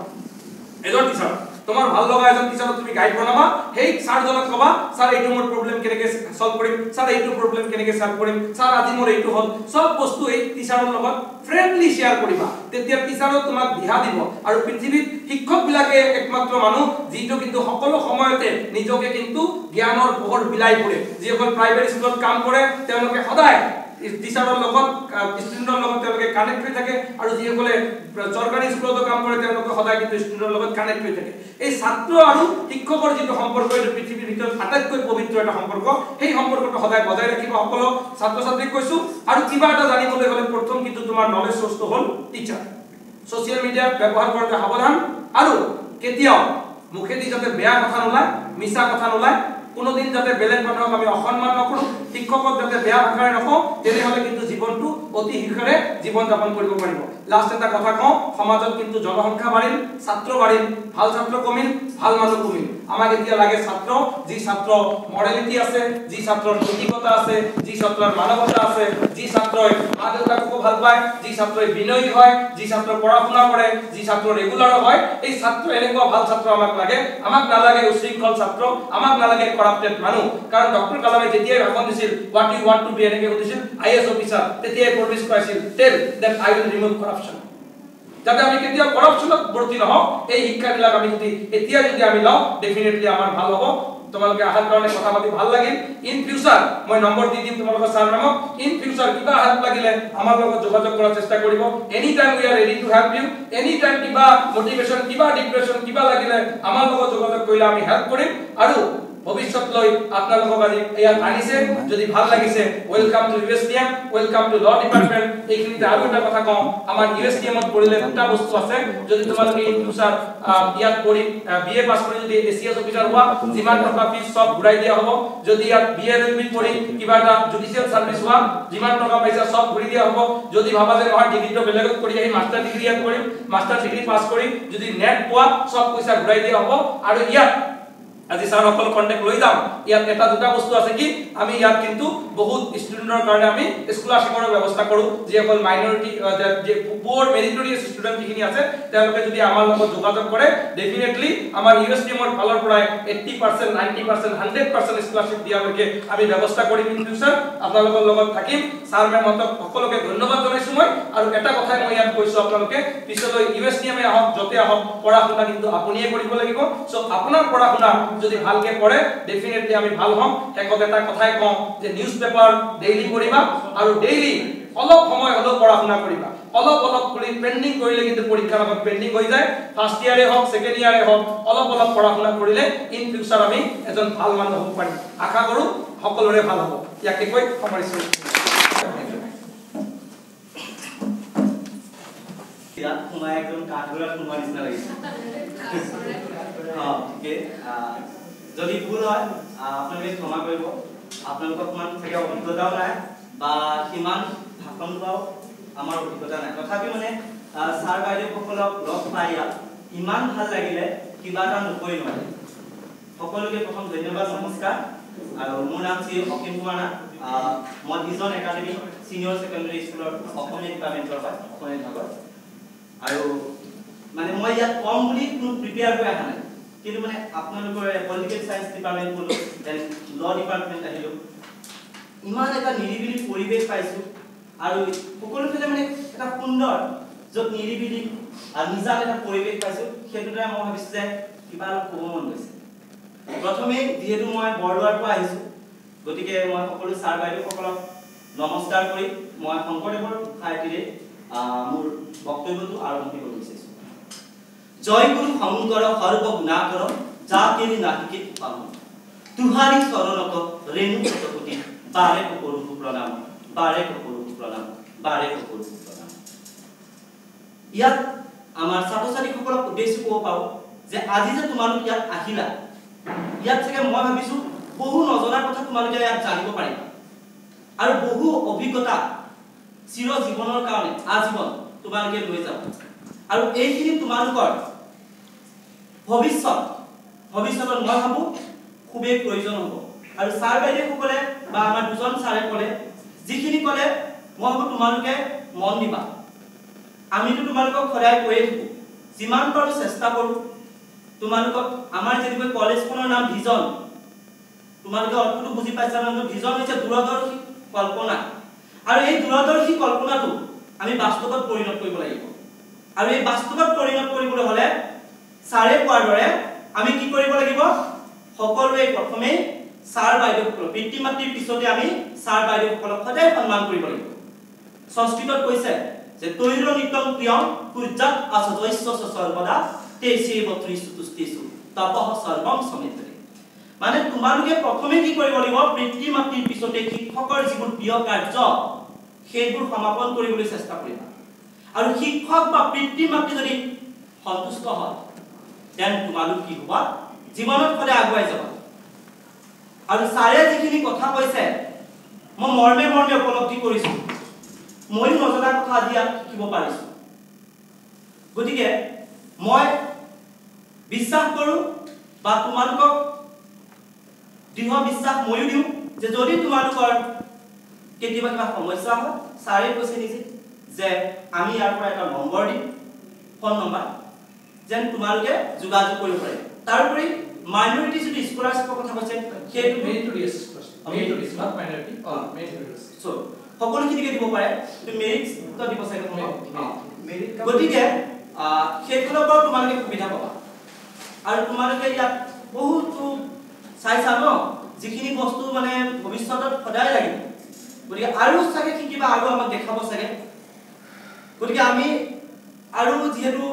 এজন টিচাৰ তোমাৰ ভাল লগা এজন টিচাৰক তুমি গাইড বনাবা হেই স্যাৰজনক কবা স্যাৰ এইটো মোৰ প্ৰবলেম কেনেকে সলভ কৰিম স্যাৰ এইটো প্ৰবলেম কেনেকে সলভ কৰিম স্যাৰ আজি মোৰ এইটো হল সব বস্তু এই টিচাৰৰ লগত ফ্ৰেন্ডলি শেয়াৰ কৰিবা তেতিয়া টিচাৰও তোমাক দিহা দিব আৰু পৃথিৱীত শিক্ষক বিলাকে একমাত্ৰ মানুহ যিটো কিন্তু সকলো সময়তে নিজকে কিন্তু জ্ঞানৰ পোহৰ বিলাই পৰে যিসকল প্ৰাইভেট স্কুলত কাম কৰে তেওঁলোকে সদায় টিচাৰৰ লগত ষ্টুডেণ্টৰ লগত তেওঁলোকে কানেক্ট হৈ থাকে আৰু যিসকলে চৰকাৰী স্কুলত কাম কৰে তেওঁলোকে সদায় কিন্তু ষ্টুডেণ্টৰ লগত কানেক্ট হৈ থাকে এই ছাত্ৰ আৰু শিক্ষকৰ যিটো সম্পৰ্ক এইটো পৃথিৱীৰ ভিতৰত আটাইতকৈ পবিত্ৰ এটা সম্পৰ্ক সেই সম্পৰ্কটো সদায় বজাই ৰাখিব সকলো ছাত্ৰ ছাত্ৰীক কৈছো আৰু কিবা এটা জানিবলৈ হ'লে প্ৰথম কিন্তু তোমাৰ নলেজ সোৰ্সটো হ'ল টিচাৰ সোশ্যাল মিডিয়া ব্যৱহাৰ কৰোঁতে সাৱধান আৰু কেতিয়াও মুখেদি যাতে বেয়া কথা নোলায় মিছা কথা নোলায় কোনোদিন যাতে বেলেগ মানুহক আমি অসন্মান নকৰো শিক্ষকক যাতে বেয়া ভাষাৰে নকওঁ তেনেহলে কিন্তু জীৱনটো অতি শিখৰে জীৱন যাপন কৰিব পাৰিব লাষ্ট এটা কথা কওঁ সমাজত কিন্তু জনসংখ্যা বাঢ়িল ছাত্ৰ বাঢ়িল ভাল ছাত্ৰ কমিল ভাল মানুহ কমিল আমাক এতিয়া লাগে ছাত্ৰ যি ছাত্ৰ মৰেলিটি আছে যি ছাত্ৰৰ নৈতিকতা আছে যি ছাত্ৰৰ মানৱতা আছে যি ছাত্ৰই মা দেউতাককো ভাল পায় যি ছাত্ৰই বিনয়ী হয় যি ছাত্ৰ পঢ়া শুনা কৰে যি ছাত্ৰ ৰেগুলাৰ হয় এই ছাত্ৰ এনেকুৱা ভাল ছাত্ৰ আমাক লাগে আমাক নালাগে উশৃংখল ছাত্ৰ আমাক নালাগে কৰাপ্টেড মানুহ কাৰণ ডক্টৰ কালামে যেতিয়াই ভাষণ দিছিল what you want to be এনেকৈ সুধিছিল আইএছ অফিচাৰ তেতিয়াই প্ৰমিছ কৰিছিল tell that I will remove corruption যাতে আমি কেতিয়াও কৰাপশ্যনত ব্ৰতী নহওঁ এই শিক্ষাবিলাক আমি যদি আমি লওঁ ডেফিনেটলি আমাৰ ভাল হ'ব তোমালোকে আহাৰ কাৰণে কথা পাতি ভাল লাগিল ইন ফিউচাৰ মই নম্বৰ দি দিম তোমালোকৰ ছাৰ মেমক ইন ফিউচাৰ কিবা হেল্প লাগিলে আমাৰ লগত যোগাযোগ কৰাৰ চেষ্টা কৰিব any time we are ready to help you any time কিবা মোটিভেশ্যন কিবা ডিপ্ৰেশ্যন কিবা লাগিলে আমাৰ লগত যোগাযোগ কৰিলে আমি হেল্প কৰিম আৰু ভৱিষ্যতলৈ আপোনালোকক আজি ইয়াত আনিছে যদি ভাল লাগিছে welcome to USTM welcome to ল ডিপাৰ্টমেন্ট এইখিনিতে আৰু এটা কথা কওঁ আমাৰ ইউএসটিএমত পঢ়িলে দুটা বস্তু আছে যদি তোমালোকে ইন ফিউচাৰ ইয়াত পঢ়ি বিএ পাছ কৰি যদি এসিএস অফিচাৰ হোৱা যিমান টকা ফিজ সব ঘূৰাই দিয়া হ'ব যদি ইয়াত বিএলএলবি পঢ়ি কিবা এটা জুডিশিয়েল সাৰ্ভিস হোৱা যিমান টকা পইচা সব ঘূৰি দিয়া হ'ব যদি ভাবা যে নহয় ডিগ্ৰীটো বেলেগত কৰি আহি মাষ্টাৰ ডিগ্ৰী ইয়াত কৰিম মাষ্টাৰ ডিগ্ৰী পাছ কৰি যদি নেট পোৱা সব পইচা ঘূৰাই দিয়া হ'ব আৰু ইয়াত আজি স্যাৰ সকল কন্টাক্ট লৈ যাম ইয়াত এটা দুটা বস্তু আছে কি আমি ইয়াত কিন্তু বহুত ষ্টুডেন্টৰ কাৰণে আমি স্কলাৰশিপৰ ব্যৱস্থা কৰো যিসকল মাইনৰিটি যে পুৱাৰ মেৰিটৰিয়াছ ষ্টুডেন্ট যিখিনি আছে তেওঁলোকে যদি আমাৰ লগত যোগাযোগ কৰে ডেফিনেটলি আমাৰ ইউএসটিএমৰ ফালৰ পৰা 80% 90% 100% স্কলাৰশিপ দিয়ালৈকে আমি ব্যৱস্থা কৰিম ইন ফিউচাৰ আপোনালোকৰ লগত থাকিম স্যাৰ মেমহঁতক সকলোকে ধন্যবাদ জনাইছো মই আৰু এটা কথাই মই ইয়াত কৈছো আপোনালোকে পিছলৈ ইউএসটিএমে আহক যতে আহক পঢ়া শুনা কিন্তু আপুনিয়ে কৰিব লাগিব সো আপোনাৰ পঢ়া শুনা যদি ভালকে পঢ়ে ডেফিনেটলি আমি ভাল হম একত এটা কথাই কওঁ যে নিউজ পেপাৰ ডেইলি পঢ়িবা আৰু ডেইলি অলপ সময় হলো পঢ়া শুনা কৰিবা অলপ কৰি পেন্ডিং কৰিলে কিন্তু পৰীক্ষাৰ আগত পেন্ডিং হৈ যায় ফাৰ্স্ট ইয়াৰে হওক সেকেন্ড ইয়াৰে হওক অলপ পঢ়া শুনা কৰিলে ইন ফিউচাৰ আমি এজন ভাল মানুহ হ'ব পাৰিম আশা কৰো সকলোৰে ভাল হ'ব ইয়াকে কৈ সামৰিছো ইয়াত সোমাই একদম কাঠগড়াত সোমোৱাৰ নিচিনা লাগিছে ঠিকে যদি ভুল হয় আপোনালোকে ক্ষমা কৰিব আপোনালোকক মান চাগে অভিজ্ঞতাও নাই বা সিমান ভাষণ পোৱাও আমাৰ অভিজ্ঞতা নাই তথাপি মানে ছাৰ বাইদেউসকলক লগ পাই ইমান ভাল লাগিলে কিবা এটা নকৈ নোৱাৰে সকলোকে প্ৰথম ধন্যবাদ নমস্কাৰ আৰু মোৰ নাম শ্ৰী অসীম কুমাৰ নাথ মই ভিজন একাডেমি চিনিয়ৰ ছেকেণ্ডাৰী স্কুলৰ অসমীয়া ডিপাৰ্টমেণ্টৰ হয় অসমীয়া বিভাগৰ আৰু মানে মই ইয়াত কম বুলি কোনো প্ৰিপেয়াৰ হৈ অহা নাই কিন্তু মানে আপোনালোকৰ পলিটিকেল সায়েন্স ডিপাৰ্টমেণ্ট গলো দেন ল ডিপাৰ্টমেণ্ট আহিলো ইমান এটা নিৰিবিলি পৰিৱেশ পাইছো আৰু সকলোফালে মানে এটা সুন্দৰ য'ত নিৰিবিলি আৰু নিজান এটা পৰিৱেশ পাইছো সেইটোতে মই ভাবিছো যে কিবা অলপ ক'ব মন গৈছে প্ৰথমে যিহেতু মই বৰদোৱাৰ পৰা আহিছো গতিকে মই সকলো ছাৰ বাইদেউসকলক নমস্কাৰ কৰি মই শংকৰদেৱৰ ভাষাটিৰে মোৰ বক্তব্যটো আৰম্ভ কৰিব বিচাৰিছো জয় গুৰু শংকৰ সৰ্বগুণাকৰ যাকেনি নাহিকিত পাম তুহাৰি চৰণত ৰেণু শতকোটি বাৰে কৰো প্ৰণাম বাৰে কৰো প্ৰণাম বাৰে কৰো প্ৰণাম ইয়াত আমাৰ ছাত্ৰ ছাত্ৰীসকলক উদ্দেশ্য ক'ব পাৰো যে আজি যে তোমালোক ইয়াত আহিলা ইয়াত থেকে মই ভাবিছো বহু নজনা কথা তোমালোকে ইয়াত জানিব পাৰিবা আৰু বহু অভিজ্ঞতা চিৰ জীৱনৰ কাৰণে আজীৱন তোমালোকে লৈ যাব আৰু এইখিনি তোমালোকৰ ভৱিষ্যতৰ মই ভাবো খুবেই প্ৰয়োজন হ'ব আৰু ছাৰ বাইদেউসকলে বা আমাৰ দুজন ছাৰে ক'লে যিখিনি ক'লে মই ভাবো তোমালোকে মন দিবা আমিতো তোমালোকক সদায় কৈয়ে থাকো যিমান পাৰো চেষ্টা কৰো তোমালোকক আমাৰ যেনেকৈ কলেজখনৰ নাম ভিজন তোমালোকে অৰ্থটো বুজি পাইছা নহয় ভিজন হৈছে দূৰদৰ্শী কল্পনা আৰু এই দূৰদৰ্শী কল্পনাটো আমি বাস্তৱত পৰিণত কৰিব লাগিব আৰু এই বাস্তৱত পৰিণত কৰিবলৈ হলে ছাৰে কোৱাৰ দৰে আমি কি কৰিব লাগিব সকলোৱে প্ৰথমে ছাৰ বাইদেউসকলক পিতৃ মাতৃৰ পিছতে আমি ছাৰ বাইদেউসকলক সদায় সন্মান কৰিব লাগিব সংস্কৃতত কৈছে যে তৈৰ নিতম প্ৰিয়ম কুৰ্জাত আসজৈস্য সৰ্বদা তেসে বত্ৰিশু তুষ্টিসু তপঃ সৰ্বম সমিতৰে মানে তোমালোকে প্ৰথমে কি কৰিব লাগিব পিতৃ মাতৃৰ পিছতে শিক্ষকৰ যিবোৰ প্ৰিয় কাৰ্য সেইবোৰ সমাপন কৰিবলৈ চেষ্টা কৰিবা আৰু শিক্ষক বা পিতৃ মাতৃ যদি সন্তুষ্ট হয় তেন তোমালোক কি হ'ব জীৱনত সদায় আগুৱাই যাবা আৰু ছাৰে যিখিনি কথা কৈছে মই মৰ্মে মৰ্মে উপলব্ধি কৰিছো মই নজনা কথা আজি শিকিব পাৰিছো গতিকে মই বিশ্বাস কৰো বা তোমালোকক দৃঢ় বিশ্বাস ময়ো দিওঁ যে যদি তোমালোকৰ কেতিয়াবা কিবা সমস্যা হয় ছাৰে কৈছে নিজে যে আমি ইয়াৰ পৰা এটা নম্বৰ দিম ফোন নম্বৰ যেন তোমালোকে যোগাযোগ কৰিব পাৰে তাৰোপৰি মাইনৰিটি যদি স্কলাৰশ্বিপৰ কথা কৈছে সেইটো meritorious meritorious not minority all meritorious so সকলোখিনিকে দিব পাৰে তুমি মেৰিট তো দিব চাগে মেৰিট গতিকে সেইখনৰ পৰা তোমালোকে সুবিধা পাবা আৰু তোমালোকে ইয়াত বহুতো চাইছা ন যিখিনি বস্তু মানে ভৱিষ্যতত সদায় লাগিব গতিকে আৰু চাগে কিবা আৰু আমাক দেখাব চাগে গতিকে আমি আৰু যিহেতু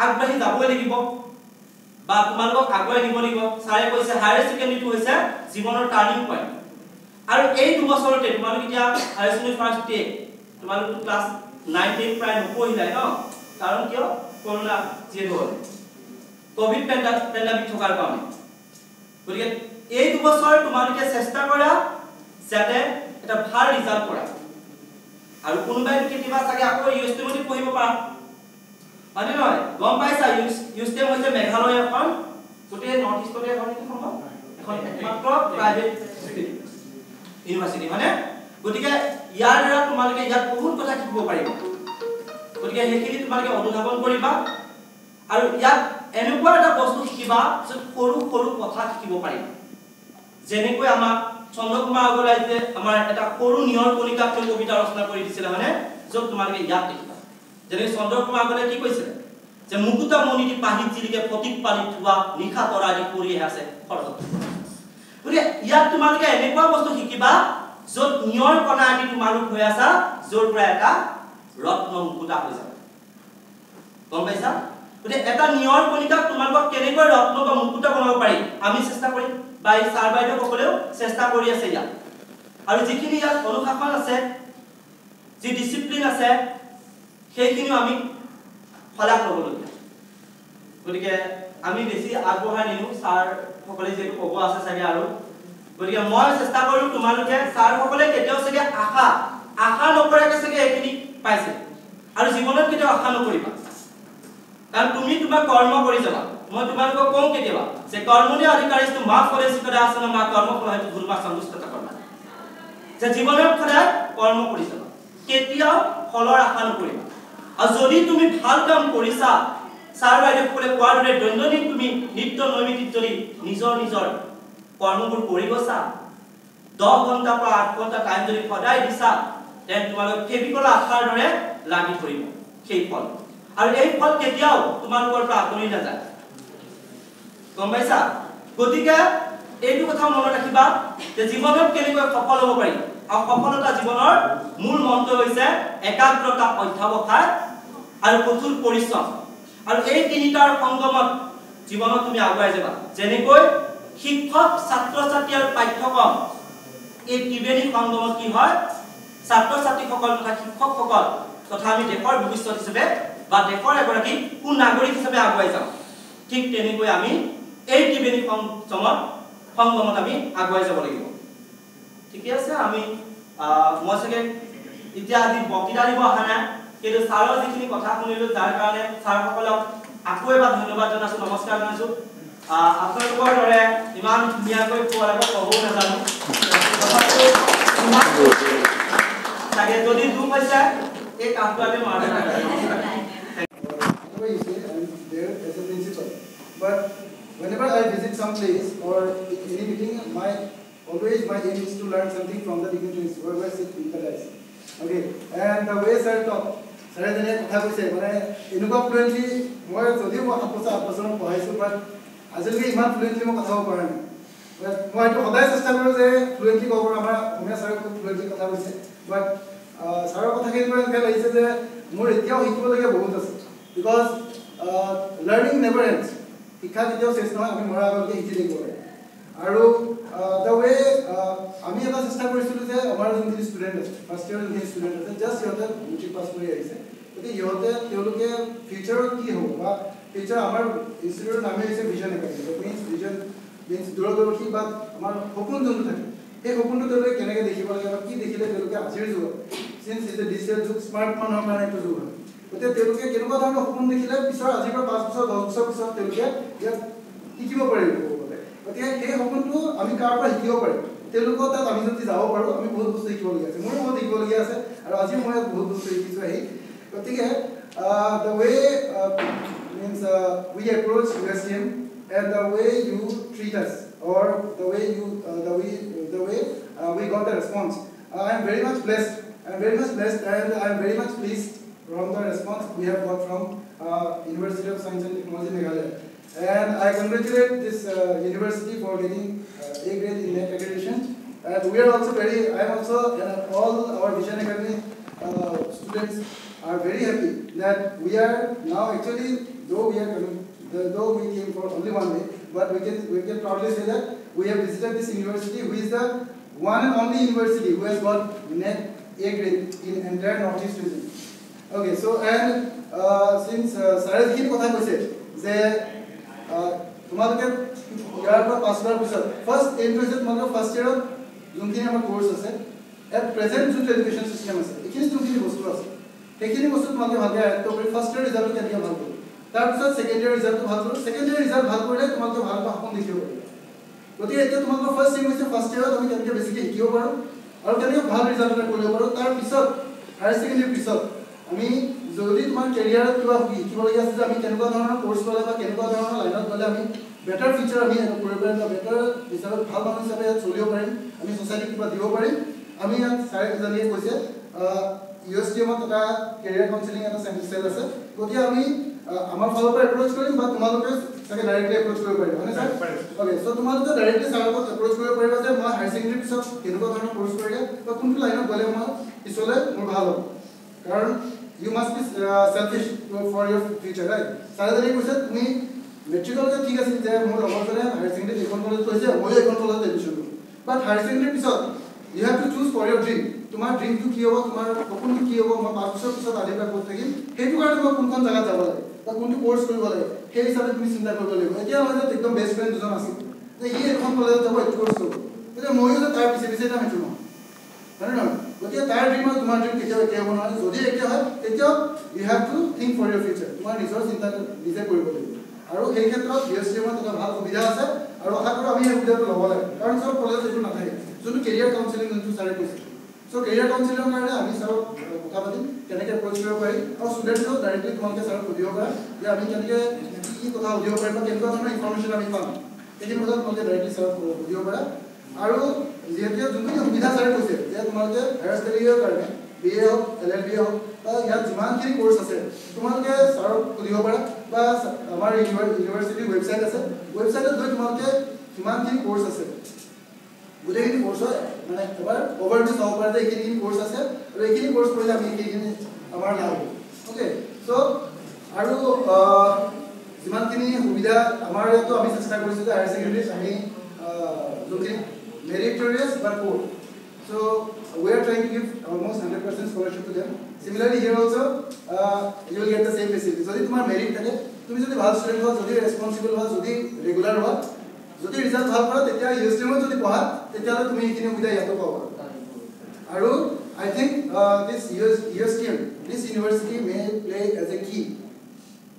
আগবাঢ়ি যাবই লাগিব বা তোমালোকক আগুৱাই নিব লাগিব ছাৰে কৈছে হায়াৰ ছেকেণ্ডাৰীটো হৈছে জীৱনৰ টাৰ্নিং পইণ্ট আৰু এই দুবছৰতে তোমালোক এতিয়া হায়াৰ ছেকেণ্ডাৰী ফাৰ্ষ্ট ডে তোমালোক ক্লাছ 9 10 প্ৰায় নপঢ়িলাই ন কাৰণ কিয় কৰোনা যিহেতু হ'ল কোভিড পেণ্ডামিক থকাৰ কাৰণে গতিকে এই দুবছৰ তোমালোকে চেষ্টা কৰা যাতে এটা ভাল ৰিজাল্ট কৰা আৰু কোনোবাই কেতিয়াবা চাগে আকৌ ইউএছটিমতে পঢ়িব পাৰা মানে নহয় গম পাইছা ইউএছটিএম হৈছে মেঘালয় এখন গোটেই নৰ্থ ইষ্টতে এখন সম্ভৱ এখন মাত্ৰ প্ৰাইভেট ইউনিভাৰ্চিটি মানে গতিকে ইয়াৰ দ্বাৰা তোমালোকে ইয়াত বহুত কথা শিকিব পাৰিবা গতিকে সেইখিনি তোমালোকে অনুধাৱন কৰিবা আৰু ইয়াত এনেকুৱা এটা বস্তু শিকিবা যে সৰু সৰু কথা শিকিব পাৰিবা যেনেকৈ আমাক চন্দ্ৰকুমাৰ আগৰৱালাইয়ে আমাৰ এটা সৰু নিয়ৰ কণিকা কবিতা ৰচনা কৰি দিছিল মানে য'ত তোমালোকে ইয়াত দেখিবা যেনে চন্দ্ৰকুমাৰ আগৰৱালাই কি কৈছিল যে মুকুতা মণিটি পাহিত জিলিকে ফটিক পালি থোৱা নিশা তৰা দি কৰি আছে সৰস্বতী গতিকে ইয়াত তোমালোকে এনেকুৱা বস্তু শিকিবা য'ত নিয়ৰ কণা আদি তোমালোক হৈ আছা য'ৰ পৰা এটা ৰত্ন মুকুতা হৈ যাব গম পাইছা গতিকে এটা নিয়ৰ কণিকাক তোমালোকক কেনেকৈ ৰত্ন বা মুকুতা বনাব পাৰি আমি চেষ্টা কৰিম বা এই ছাৰ বাইদেউসকলেও চেষ্টা কৰি আছে ইয়াত আৰু যিখিনি ইয়াত অনুশাসন আছে যি ডিসিপ্লিন আছে সেইখিনিও আমি ফলাক ল'বলগীয়া গতিকে আমি বেছি আগবঢ়াই নিনো ছাৰ সকলে যেটো ক'ব আছে চাগে আৰু গতিকে মই চেষ্টা কৰো তোমালোকে ছাৰ সকলে কেতিয়াও চাগে আশা নকৰাকে চাগে এইখিনি পাইছে আৰু জীৱনত কেতিয়াও আশা নকৰিবা কাৰণ তুমি তোমাৰ কৰ্ম কৰি যাবা মই তোমালোকক কওঁ কেতিয়াবা যে কৰ্মনি অধিকাৰীটো মা ফলেছি কৰা আসন মা কৰ্ম ফলহেতু গুৰুমা সন্তুষ্টতা কৰবা যে জীৱনত সদায় কৰ্ম কৰি যাবা কেতিয়াও ফলৰ আশা নকৰিবা আৰু যদি তুমি ভাল কাম কৰিছা ছাৰ বাইদেউসকলে কোৱাৰ দৰে দৈনন্দিন তুমি নিত্য নৈমিত্তিক যদি নিজৰ কৰ্মবোৰ কৰি গৈছা 10 ঘণ্টা পৰা 8 ঘণ্টা টাইম যদি সদায় দিছা তেন তোমালোক ফেবিকল আশাৰ দৰে লাগি ধৰিব সেই ফল আৰু এই ফল কেতিয়াও তোমালোকৰ পৰা আঁতৰি নাযায় গম পাইছা গতিকে এইটো কথা মনত ৰাখিবা যে জীৱনত কেনেকৈ সফল হ'ব পাৰি আৰু সফলতা জীৱনৰ মূল মন্ত্ৰ হৈছে একাগ্ৰতা অধ্যৱসায় আৰু কঠোৰ পৰিশ্ৰম আৰু এই তিনিটাৰ সংগমত জীৱনত তুমি আগুৱাই যাবা যেনেকৈ শিক্ষক ছাত্ৰ ছাত্ৰী আৰু পাঠ্যক্ৰম এই ত্ৰিবেণী সংগমত কি হয় ছাত্ৰ ছাত্ৰীসকল তথা শিক্ষকসকল তথা আমি দেশৰ ভৱিষ্যত হিচাপে বা দেশৰ এগৰাকী সুনাগৰিক হিচাপে আগুৱাই যাওঁ ঠিক তেনেকৈ আমি এই ত্ৰিবেণী সংগমত আমি আগুৱাই যাব লাগিব ঠিক আছে আমি মই চাগে এতিয়া আজি বক্তৃতা দিব অহা নাই কিন্তু ছাৰৰ যিখিনি কথা শুনিলো যাৰ কাৰণে ছাৰসকলক আকৌ এবাৰ ধন্যবাদ জনাইছো নমস্কাৰ জনাইছো আপোনালোকৰ দৰে ইমান ধুনীয়াকৈ পোৱালৈকে ক'বও নাজানো চাগে যদি দুখ হৈছে এই কামটো আমি মাৰে You say I'm there as a principal, but whenever I visit some place or any meeting, always my aim is to learn something from the dignitaries whoever sit in the desk. Okay, and the way sir talk, sir jane kotha koise mane enuka fluently moi jodi mo 8 বছৰ পঢ়াইছো but আজিলৈকে ইমান fluently মই কথা ক'ব পৰা নাই মই এইটো সদায় চেষ্টা কৰোঁ যে ফ্লুৱেণ্টলি ক'ব পাৰোঁ আমাৰ অসমীয়া ছাৰে খুব ফ্লুৱেণ্টলি কথা কৈছে বাট ছাৰৰ কথাখিনি মোৰ এনেকৈ লাগিছে যে মোৰ এতিয়াও শিকিবলগীয়া বহুত আছে বিকজ লাৰ্ণিং নেভাৰ এণ্ডছ শিক্ষা কেতিয়াও শেষ নহয় আমি মৰাৰ আগলৈকে শিকি থাকিব লাগে আৰু দ্য ৱে আমি এটা চেষ্টা কৰিছিলোঁ যে আমাৰ যোনখিনি ষ্টুডেণ্ট আছে ফাৰ্ষ্ট ইয়েৰৰ যোনখিনি ষ্টুডেণ্ট আছে জাষ্ট সিহঁতে মেট্ৰিক পাছ কৰি আহিছে গতিকে তেওঁলোকে ফিউচাৰত কি হ'ব বা ফিউচাৰ আমাৰ ইনষ্টিটিউটৰ নামেই হৈছে vision academy means vision means দূৰদৰ্শী বা আমাৰ সপোন যোনটো থাকে সেই সপোনটো তেওঁলোকে কেনেকৈ দেখিব লাগে বা কি দেখিলে তেওঁলোকে আজিৰ যুগত চিন্স ইজ এ ডিজিটেল যুগ স্মাৰ্টফোনৰ কাৰণে এইটো যুগ হয় গতিকে তেওঁলোকে কেনেকুৱা ধৰণৰ সপোন দেখিলে পিছৰ আজিৰ পৰা 5 বছৰ 10 বছৰ পিছত তেওঁলোকে ইয়াত শিকিব পাৰিব গতিকে সেই সপোনটো আমি কাৰ পৰা শিকিব পাৰিম তেওঁলোকৰ তাত আমি যদি যাব পাৰোঁ আমি বহুত বস্তু শিকিবলগীয়া আছে মোৰো বহুত শিকিবলগীয়া আছে আৰু আজিও মই বহুত বস্তু শিকিছোঁ আহি গতিকে the way means we approach USTM and the way you treat us or the way we got the response I am very much blessed and I am very much pleased from the response we have got from University of Science and Technology Meghalaya and I congratulate this university for getting A grade in NET accreditation and we are also I am also all our Vision Academy students are very happy that we are now actually though we came for only one day but we can proudly say that we have visited this university who is the one and only university who has got NET A grade in entire Northeast region okay so and since Saraj ji kotha koise je তোমালোকে ইয়াৰ পৰা পাছ কৰাৰ পিছত ফাৰ্ষ্ট এইম হৈছে তোমালোকৰ ফাৰ্ষ্ট ইয়েৰত যোনখিনি আমাৰ কোৰ্চ আছে এট প্ৰেজেণ্ট যোনটো এডুকেশ্যন চিষ্টেম আছে এইখিনি যোনখিনি বস্তু আছে সেইখিনি বস্তু তোমালোকে ভালকৈ আয়ত্ব কৰি ফাৰ্ষ্ট ইয়েৰ ৰিজাল্টটো কেনেকৈ ভাল কৰিব তাৰপিছত ছেকেণ্ড ইয়েৰ ৰিজাল্টটো ভাল কৰিব ছেকেণ্ড ইয়েৰ ৰিজাল্ট ভাল কৰিলে তোমালোকে ভাল সপোন দেখিব পাৰিবা গতিকে এতিয়া তোমালোকৰ ফাৰ্ষ্ট ইয়েৰ হৈছে ফাৰ্ষ্ট ইয়েৰত আমি কেনেকৈ বেছিকৈ শিকিব পাৰোঁ আৰু কেনেকৈ ভাল ৰিজাল্ট এটা কৰিব পাৰোঁ তাৰপিছত হায়াৰ ছেকেণ্ডেৰীৰ পিছত আমি যদি তোমাৰ কেৰিয়াৰত কিবা শিকিবলগীয়া আছে যে আমি কেনেকুৱা ধৰণৰ কোৰ্চ ল'লে বা কেনেকুৱা ধৰণৰ লাইনত গ'লে আমি বেটাৰ ফিউচাৰ আমি কৰিব পাৰিম বা বেটাৰ হিচাপে ভাল মানুহ হিচাপে ইয়াত চলিব পাৰিম আমি ছ'চাইটিক কিবা দিব পাৰিম আমি ইয়াত ছাৰে কিজানিয়ে কৈছে USTMত এটা কেৰিয়াৰ কাউন্সেলিং এটা চেল আছে গতিকে আমি আমাৰ ফালৰ পৰা এপ্ৰ'চ কৰিম বা তোমালোকে চাগে ডাইৰেক্টলি এপ্ৰ'চ কৰিব পাৰিবা হয়নে ছাৰ অ'কে চ' তোমালোকে ডাইৰেক্টলি ছাৰৰ লগত এপ্ৰ'চ কৰিব পাৰিবা যে মই হায়াৰ ছেকেণ্ডেৰীৰ পিছত কেনেকুৱা ধৰণৰ কোৰ্চ কৰিলে বা কোনটো লাইনত গ'লে মই পিছলৈ মোৰ ভাল হ'ব কাৰণ you must be selfish for your future right ছাৰে যদি কৈছে তুমি মেট্ৰিকলৈকে ঠিক আছে যে মোৰ লগৰজনে হায়াৰ ছেকেণ্ডেৰী এখন কলেজত কৈছে ময়ো এখন কলেজত এডমিশ্যন কৰিম বাট হায়াৰ ছেকেণ্ডেৰীৰ পিছত you have to choose for your dream তোমাৰ ড্ৰিমটো কি হ'ব তোমাৰ সপোনটো কি হ'ব মই 5 বছৰ পিছত আদিবা ক'ত থাকিম সেইটো কাৰণে মই কোনখন জেগাত যাব লাগে বা কোনটো কোৰ্চ কৰিব লাগে সেই হিচাপে তুমি চিন্তা কৰিব লাগিব এতিয়া মই যে একদম বেষ্ট ফ্ৰেণ্ড দুজন আছিল যে সি এখন কলেজত যাব এইটো কোৰ্চ কৰিব তেতিয়া ময়ো যে তাৰ পিছে পিছে যাম সেইটো নহয় হয়নে নহয় গতিকে তাৰ ড্ৰিম আৰু তোমাৰ ড্ৰিম কেতিয়াও একে হ'ব নোৱাৰে যদি একে হয় তেতিয়াও you have to think for your future তোমাৰ নিজৰ চিন্তা নিজে কৰিব লাগিব আৰু সেই ক্ষেত্ৰত USTMত এটা ভাল সুবিধা আছে আৰু আশা কৰোঁ আমি এই সুবিধাটো ল'ব লাগে কাৰণ চব কলেজত এইটো নাথাকে যোনটো কেৰিয়াৰ কাউন্সেলিং যোনটো ছাৰে কৈছে চ' কেৰিয়াৰ কাউন্সেলিঙৰ কাৰণে আমি ছাৰক কথা পাতিম কেনেকৈ এপ্ৰ'চ কৰিব পাৰি আৰু ষ্টুডেণ্টছক ডাইৰেক্টলি তোমালোকে ছাৰক সুধিব পাৰা যে আমি কেনেকৈ কি কথা সুধিব পাৰিম বা কেনেকুৱা ধৰণৰ ইনফৰ্মেশ্যন আমি পাম সেইখিনি কথা তোমালোকে ডাইৰেক্টলি ছাৰক সুধিব পাৰা আৰু যিহেতু যোনখিনি সুবিধা ছাৰে কৈছে যে তোমালোকে হায়াৰ ছেকেণ্ডেৰীৰ কাৰণে BA হওক LLB হওক বা ইয়াত যিমানখিনি কোৰ্চ আছে তোমালোকে ছাৰক সুধিব পাৰা বা আমাৰ ইউনিভাৰ্চিটিৰ ৱেবছাইট আছে ৱেবছাইটত গৈ তোমালোকে কিমানখিনি কোৰ্চ আছে গোটেইখিনি কোৰ্চৰ মানে এবাৰ অভাৰভিউ চাব পাৰে যে এইখিনি কোৰ্চ আছে আৰু এইখিনি কোৰ্চ কৰিলে আমি এইখিনি আমাৰ লাভ হ'ব অ'কে চ' আৰু যিমানখিনি সুবিধা আমাৰ ইয়াতো আমি চেষ্টা কৰিছোঁ যে হায়াৰ ছেকেণ্ডেৰীত আমি যোনখিনি meritorious but poor. So we are trying to give almost 100% scholarship to them. Similarly here also you will get the same facility. যদি তোমাৰ মেৰিট থাকে তুমি যদি ভাল ষ্টুডেণ্ট হোৱা যদি ৰেছপন্সিবল হোৱা যদি ৰেগুলাৰ হোৱা যদি ৰিজাল্ট ভাল কৰা তেতিয়া USTMত যদি পঢ়া তেতিয়াহ'লে তুমি এইখিনি সুবিধা ইয়াতো পাবা আৰু I think this USTM this university may play as a key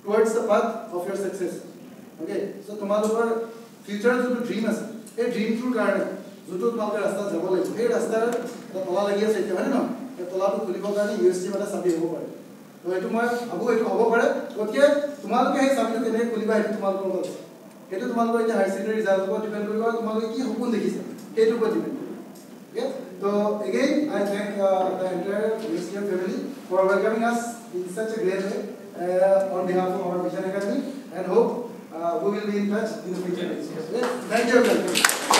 towards the path of your success. Okay, so তোমালোকৰ ফিউচাৰৰ যোনটো ড্ৰিম আছে এই ড্ৰিমটোৰ কাৰণে যোনটো তোমালোকে ৰাস্তাত যাব লাগিব সেই ৰাস্তাৰ এটা তলা লাগি আছে এতিয়া হয়নে নহয় এই তলাটো খুলিবৰ কাৰণে USTM এটা চাবি হ'ব পাৰে তো এইটো মই ভাবোঁ এইটো হ'ব পাৰে গতিকে তোমালোকে সেই চাবিটো কেনেকৈ খুলিবা সেইটো তোমালোকৰ লগত সেইটো তোমালোকৰ এতিয়া হায়াৰ ছেকেণ্ডেৰী ৰিজাল্টৰ ওপৰত ডিপেণ্ড কৰিব আৰু তোমালোকে কি সপোন দেখিছা সেইটোৰ ওপৰত ডিপেণ্ড কৰিব okay so again I thank the entire USTM family for welcoming us in such a great way on behalf of our Vision Academy and hope we will be in touch in the future. Yes. Thank you.